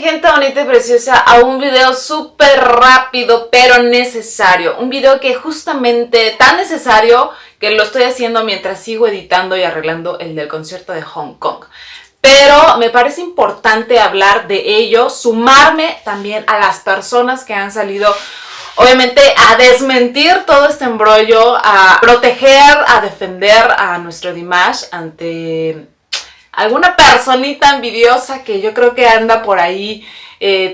gente bonita y preciosa, a un video súper rápido pero necesario. Un video que justamente tan necesario que lo estoy haciendo mientras sigo editando y arreglando el del concierto de Hong Kong. Pero me parece importante hablar de ello, sumarme también a las personas que han salido, obviamente, a desmentir todo este embrollo, a proteger, a defender a nuestro Dimash ante alguna personita envidiosa que yo creo que anda por ahí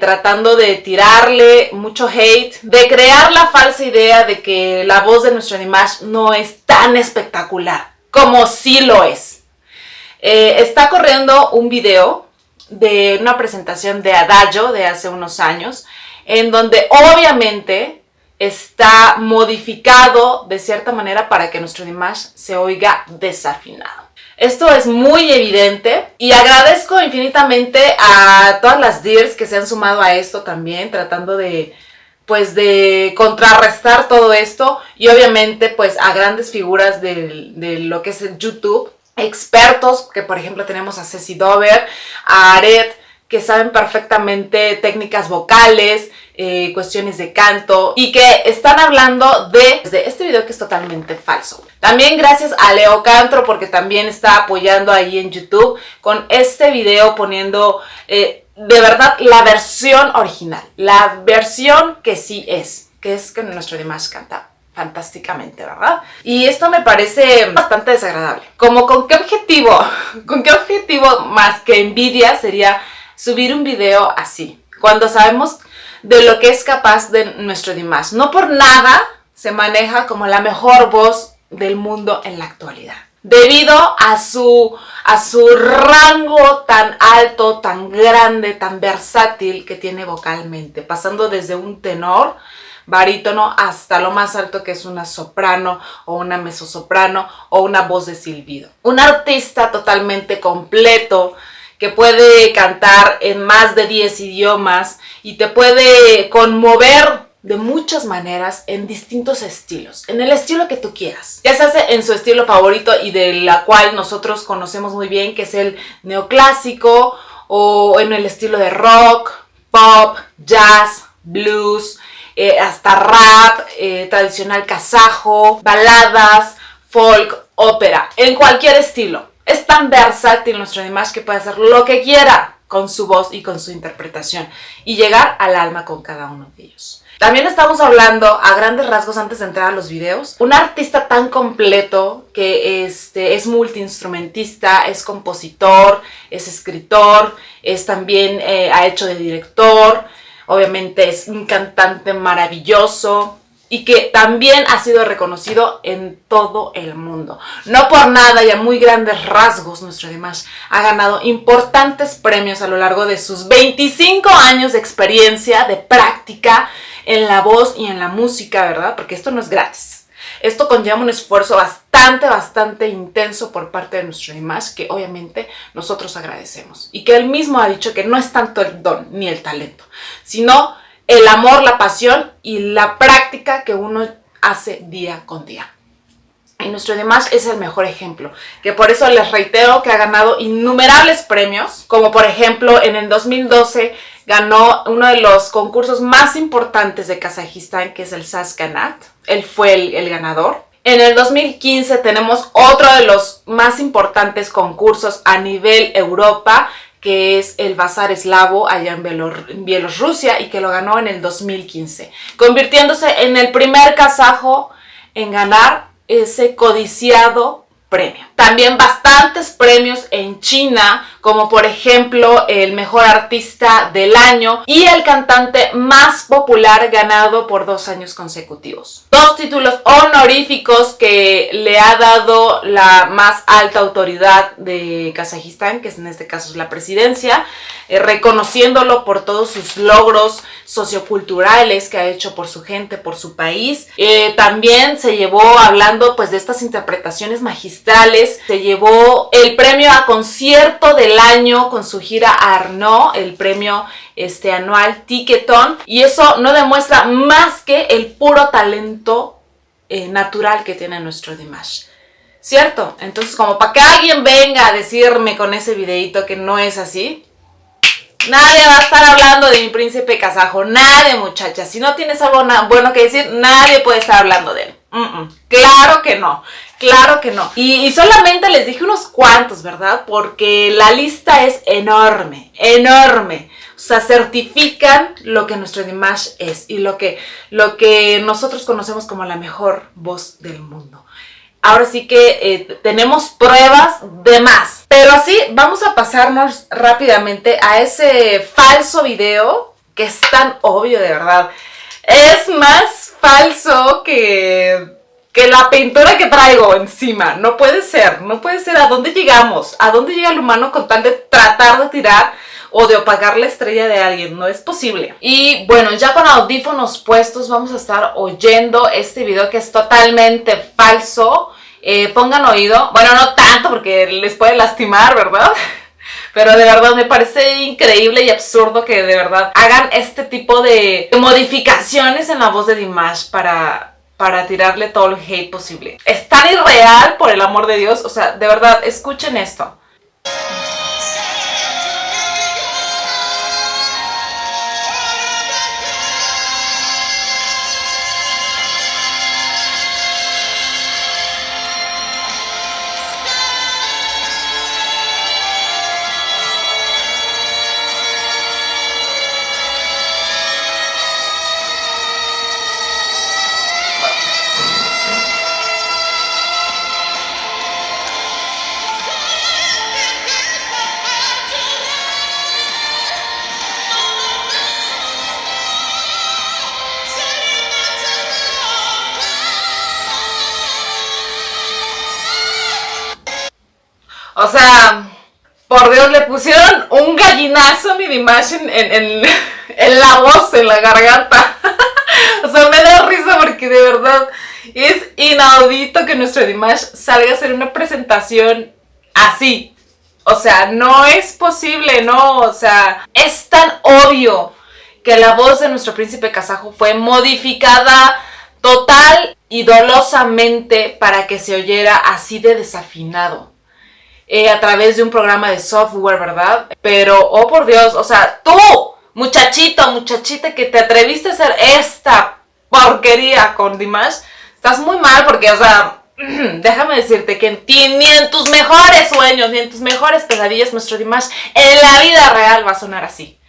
tratando de tirarle mucho hate, de crear la falsa idea de que la voz de nuestro Dimash no es tan espectacular, como sí lo es. Está corriendo un video de una presentación de Adagio de hace unos años, en donde obviamente está modificado de cierta manera para que nuestro Dimash se oiga desafinado. Esto es muy evidente y agradezco infinitamente a todas las dears que se han sumado a esto también, tratando de contrarrestar todo esto, y obviamente pues a grandes figuras de lo que es el YouTube, expertos, que por ejemplo tenemos a Ceci Dover, a Aret, que saben perfectamente técnicas vocales, cuestiones de canto, y que están hablando de este video que es totalmente falso. También gracias a Leo Cantro, porque también está apoyando ahí en YouTube con este video, poniendo de verdad la versión original, la versión que sí es, que nuestro Dimash canta fantásticamente, ¿verdad? Y esto me parece bastante desagradable. Como con qué objetivo más que envidia sería subir un video así, cuando sabemos de lo que es capaz de nuestro Dimash. No por nada se maneja como la mejor voz del mundo en la actualidad, debido a su rango tan alto, tan grande, tan versátil que tiene vocalmente, pasando desde un tenor, barítono, hasta lo más alto que es una soprano o una mezzosoprano o una voz de silbido. Un artista totalmente completo que puede cantar en más de 10 idiomas y te puede conmover de muchas maneras en distintos estilos, en el estilo que tú quieras. Ya se hace en su estilo favorito y de la cual nosotros conocemos muy bien, que es el neoclásico, o en el estilo de rock, pop, jazz, blues, hasta rap, tradicional kazajo, baladas, folk, ópera, en cualquier estilo. Es tan versátil nuestro Dimash que puede hacer lo que quiera con su voz y con su interpretación y llegar al alma con cada uno de ellos. También estamos hablando a grandes rasgos, antes de entrar a los videos, un artista tan completo que es multiinstrumentista, es compositor, es escritor, también ha hecho de director, obviamente es un cantante maravilloso y que también ha sido reconocido en todo el mundo. No por nada y a muy grandes rasgos nuestro Dimash ha ganado importantes premios a lo largo de sus 25 años de experiencia, de práctica en la voz y en la música, ¿verdad? Porque esto no es gratis. Esto conlleva un esfuerzo bastante intenso por parte de nuestro Dimash, que obviamente nosotros agradecemos. Y que él mismo ha dicho que no es tanto el don ni el talento, sino el amor, la pasión y la práctica que uno hace día con día. Y nuestro Dimash es el mejor ejemplo, que por eso les reitero que ha ganado innumerables premios, como por ejemplo en el 2012 ganó uno de los concursos más importantes de Kazajistán, que es el Sazkanat. Él fue el ganador. En el 2015 tenemos otro de los más importantes concursos a nivel Europa, que es el Bazar Eslavo allá en Bielorrusia, y que lo ganó en el 2015, convirtiéndose en el primer kazajo en ganar ese codiciado premio. También bastantes premios en China, como por ejemplo el mejor artista del año y el cantante más popular, ganado por 2 años consecutivos. 2 títulos honoríficos que le ha dado la más alta autoridad de Kazajistán, que en este caso es la presidencia, reconociéndolo por todos sus logros socioculturales que ha hecho por su gente, por su país. También se llevó, hablando pues de estas interpretaciones magistrales, se llevó el premio a concierto del año con su gira Arnaud, el premio anual Ticketon, y eso no demuestra más que el puro talento natural que tiene nuestro Dimash, ¿cierto? Entonces, como para que alguien venga a decirme con ese videito que no es así, Nadie va a estar hablando de mi príncipe kazajo. Nadie, muchachas. Si no tienes algo bueno que decir, nadie puede estar hablando de él. Claro que no. Claro que no. Y solamente les dije unos cuantos, ¿verdad? Porque la lista es enorme. Enorme. O sea, certifican lo que nuestro Dimash es y lo que nosotros conocemos como la mejor voz del mundo. Ahora sí que tenemos pruebas de más. Pero sí, vamos a pasarnos rápidamente a ese falso video que es tan obvio, de verdad. Es más falso que la pintura que traigo encima. No puede ser, no puede ser. ¿A dónde llegamos? ¿A dónde llega el humano con tal de tratar de tirar o de opacar la estrella de alguien? No es posible. Y bueno, ya con audífonos puestos vamos a estar oyendo este video que es totalmente falso. Pongan oído. Bueno, no tanto porque les puede lastimar, ¿verdad? Pero de verdad me parece increíble y absurdo que de verdad hagan este tipo de modificaciones en la voz de Dimash para tirarle todo el hate posible. Es tan irreal, por el amor de Dios. O sea, de verdad, escuchen esto. O sea, por Dios, le pusieron un gallinazo a mi Dimash en la voz, en la garganta. O sea, me da risa porque de verdad es inaudito que nuestro Dimash salga a hacer una presentación así. O sea, no es posible, no. O sea, es tan obvio que la voz de nuestro príncipe kazajo fue modificada total y dolosamente para que se oyera así de desafinado. A través de un programa de software, ¿verdad? Pero, oh por Dios, o sea, tú, muchachito, muchachita, que te atreviste a hacer esta porquería con Dimash, estás muy mal porque, o sea, déjame decirte que ni en tus mejores sueños, ni en tus mejores pesadillas, nuestro Dimash en la vida real va a sonar así.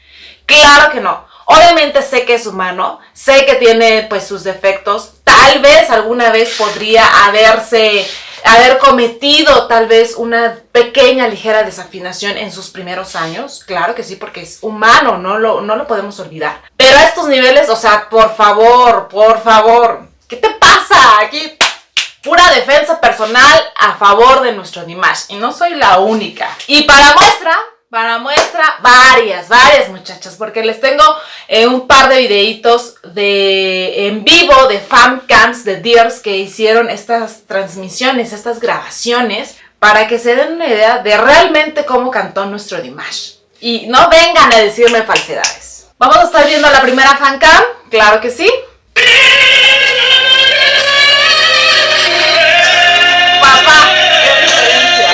Claro que no. Obviamente sé que es humano, sé que tiene pues sus defectos, tal vez alguna vez podría haber cometido tal vez una pequeña ligera desafinación en sus primeros años, claro que sí, porque es humano, no lo podemos olvidar. Pero a estos niveles, o sea, por favor, ¿qué te pasa? Aquí pura defensa personal a favor de nuestro Dimash, y no soy la única. Y para muestra, varias muchachas, porque les tengo un par de videitos en vivo de fancams de Dears que hicieron estas transmisiones, estas grabaciones, para que se den una idea de realmente cómo cantó nuestro Dimash. Y no vengan a decirme falsedades. Vamos a estar viendo la primera fancam, claro que sí. Papá, qué diferencia.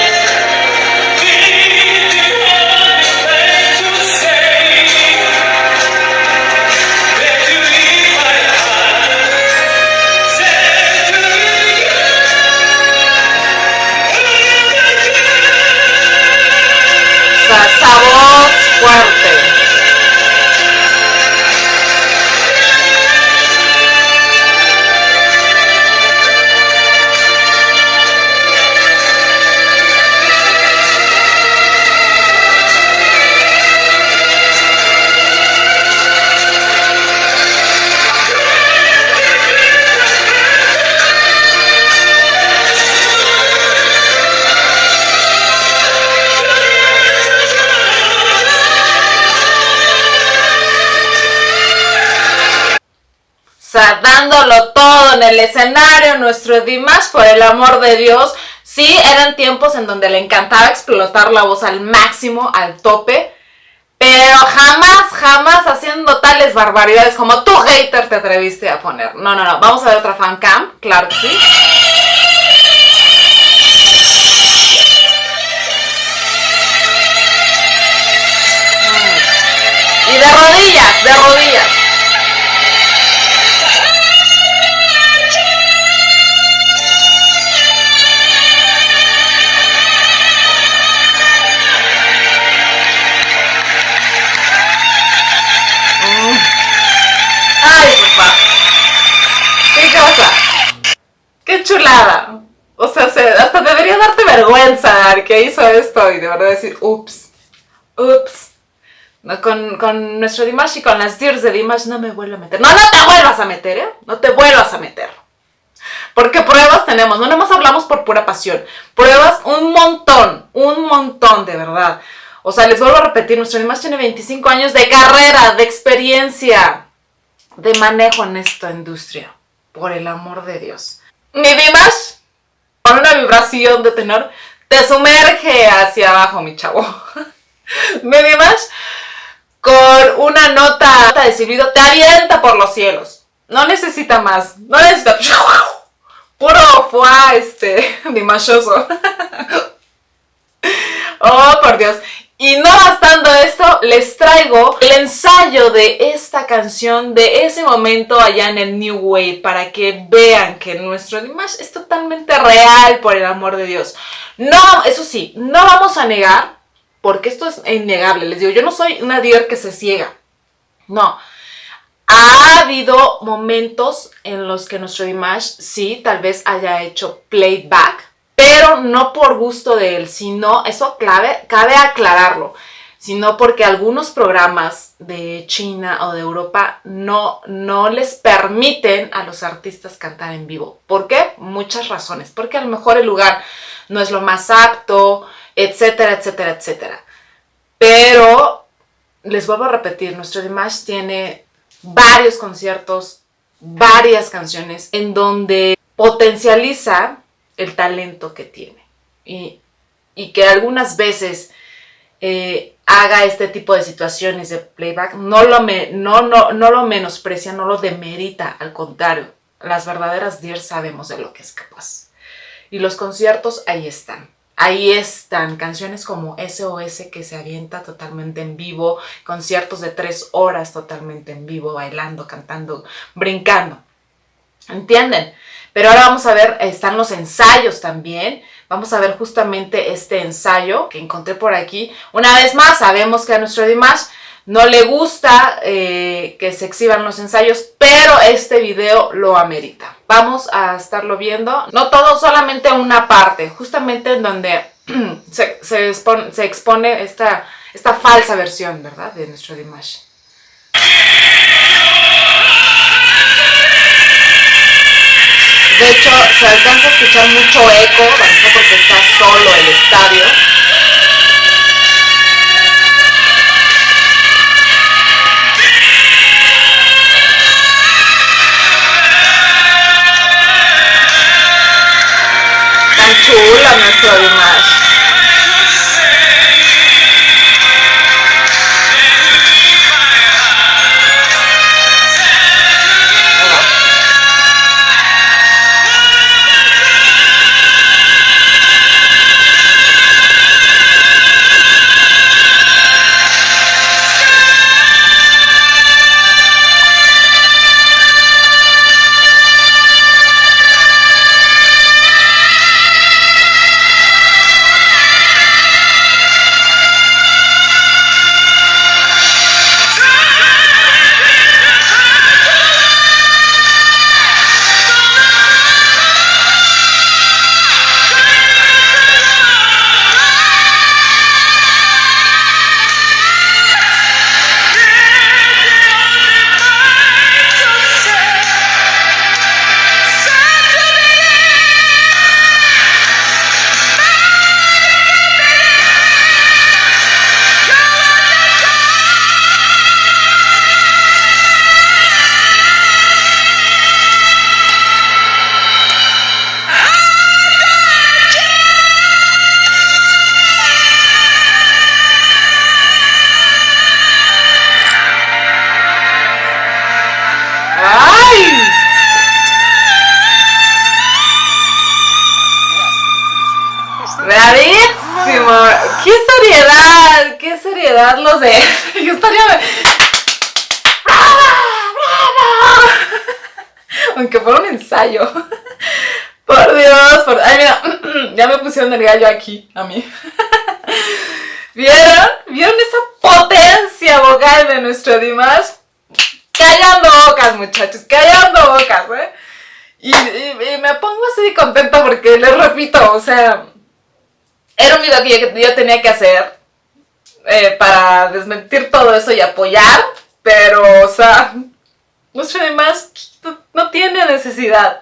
Esa voz fuerte. O sea, dándolo todo en el escenario, nuestro Dimash, por el amor de Dios. Sí, eran tiempos en donde le encantaba explotar la voz al máximo, al tope, pero jamás haciendo tales barbaridades como tú, hater, te atreviste a poner. No, vamos a ver otra fancam, claro que sí. de rodillas. Ay, papá. ¿Qué cosa? ¡Qué chulada! O sea, hasta debería darte vergüenza el que hizo esto y de verdad decir, ups. No, con nuestro Dimash y con las Dears de Dimash no me vuelvo a meter. No te vuelvas a meter, ¿eh? No te vuelvas a meter. Porque pruebas tenemos, no nomás hablamos por pura pasión. Pruebas un montón, de verdad. O sea, les vuelvo a repetir, nuestro Dimash tiene 25 años de carrera, de experiencia, de manejo en esta industria. Por el amor de Dios. Mi Dimash, con una vibración de tenor, te sumerge hacia abajo, mi chavo. Mi Dimash, con una nota de silbido, te avienta por los cielos. No necesita más. No necesita... Puro fuá, Dimashoso. Oh, por Dios. Y no bastando esto, les traigo el ensayo de esta canción, de ese momento allá en el New Wave, para que vean que nuestro Dimash es totalmente real, por el amor de Dios. No, eso sí, no vamos a negar, porque esto es innegable, les digo, yo no soy una dealer que se ciega. No. Ha habido momentos en los que nuestro Dimash sí, tal vez haya hecho playback, pero no por gusto de él, sino, eso cabe aclararlo, sino porque algunos programas de China o de Europa no les permiten a los artistas cantar en vivo. ¿Por qué? Muchas razones. Porque a lo mejor el lugar no es lo más apto, etcétera. Pero, les vuelvo a repetir, nuestro Dimash tiene varios conciertos, varias canciones en donde potencializa el talento que tiene y que algunas veces haga este tipo de situaciones de playback, no lo menosprecia, no lo demerita, al contrario, las verdaderas dears sabemos de lo que es capaz. Y los conciertos ahí están, canciones como SOS que se avienta totalmente en vivo, conciertos de 3 horas totalmente en vivo, bailando, cantando, brincando, ¿entienden? Pero ahora vamos a ver, están los ensayos también. Vamos a ver justamente este ensayo que encontré por aquí. Una vez más, sabemos que a nuestro Dimash no le gusta que se exhiban los ensayos, pero este video lo amerita. Vamos a estarlo viendo. No todo, solamente una parte, justamente en donde se expone esta falsa versión, ¿verdad? De nuestro Dimash. De hecho, se alcanza a escuchar mucho eco, porque está solo el estadio. Tan chula nuestro Dimash. Bravísimo. ¡Qué seriedad! ¡Qué seriedad los de! Yo estaría... Aunque fuera un ensayo. Por Dios, ay, mira, ya me pusieron el gallo aquí, a mí. ¿Vieron? ¿Vieron esa potencia vocal de nuestro Dimash? Callando bocas, muchachos, callando bocas, ¿eh? Y me pongo así contenta porque, les repito, o sea, era un video que yo tenía que hacer para desmentir todo eso y apoyar, pero, o sea, nuestro Dimash no tiene necesidad,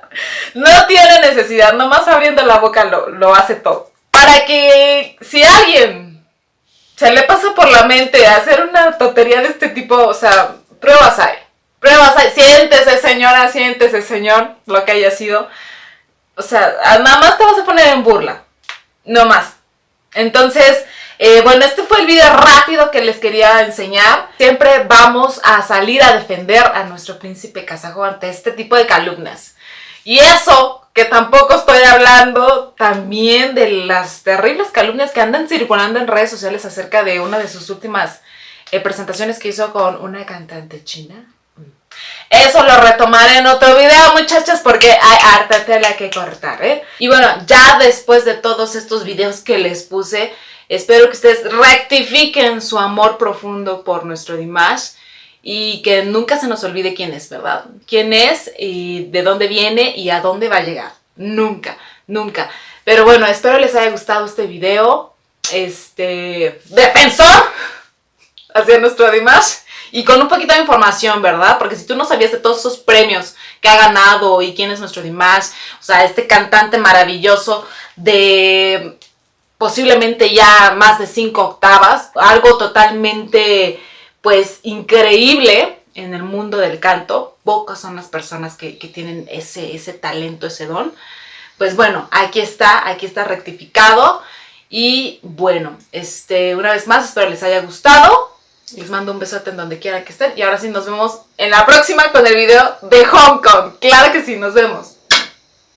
nomás abriendo la boca lo hace todo. Para que si alguien se le pasa por la mente hacer una tontería de este tipo, o sea, pruebas hay, siéntese señora, siéntese señor, lo que haya sido, o sea, nada más te vas a poner en burla, no más. Entonces, bueno, este fue el video rápido que les quería enseñar. Siempre vamos a salir a defender a nuestro príncipe kazajo ante este tipo de calumnias. Y eso, que tampoco estoy hablando también de las terribles calumnias que andan circulando en redes sociales acerca de una de sus últimas presentaciones que hizo con una cantante china. Eso lo retomaré en otro video, muchachas, porque hay harta tela que cortar, ¿eh? Y bueno, ya después de todos estos videos que les puse, espero que ustedes rectifiquen su amor profundo por nuestro Dimash y que nunca se nos olvide quién es, ¿verdad? Quién es y de dónde viene y a dónde va a llegar. Nunca, nunca. Pero bueno, espero les haya gustado este video. Defensor hacia nuestro Dimash. Y con un poquito de información, ¿verdad? Porque si tú no sabías de todos esos premios que ha ganado y quién es nuestro Dimash, o sea, este cantante maravilloso de posiblemente ya más de 5 octavas, algo totalmente, pues, increíble en el mundo del canto. Pocas son las personas que tienen ese talento, ese don. Pues bueno, aquí está rectificado. Y bueno, una vez más, espero les haya gustado. Les mando un besote en donde quiera que estén. Y ahora sí nos vemos en la próxima con el video de Hong Kong. Claro que sí, nos vemos.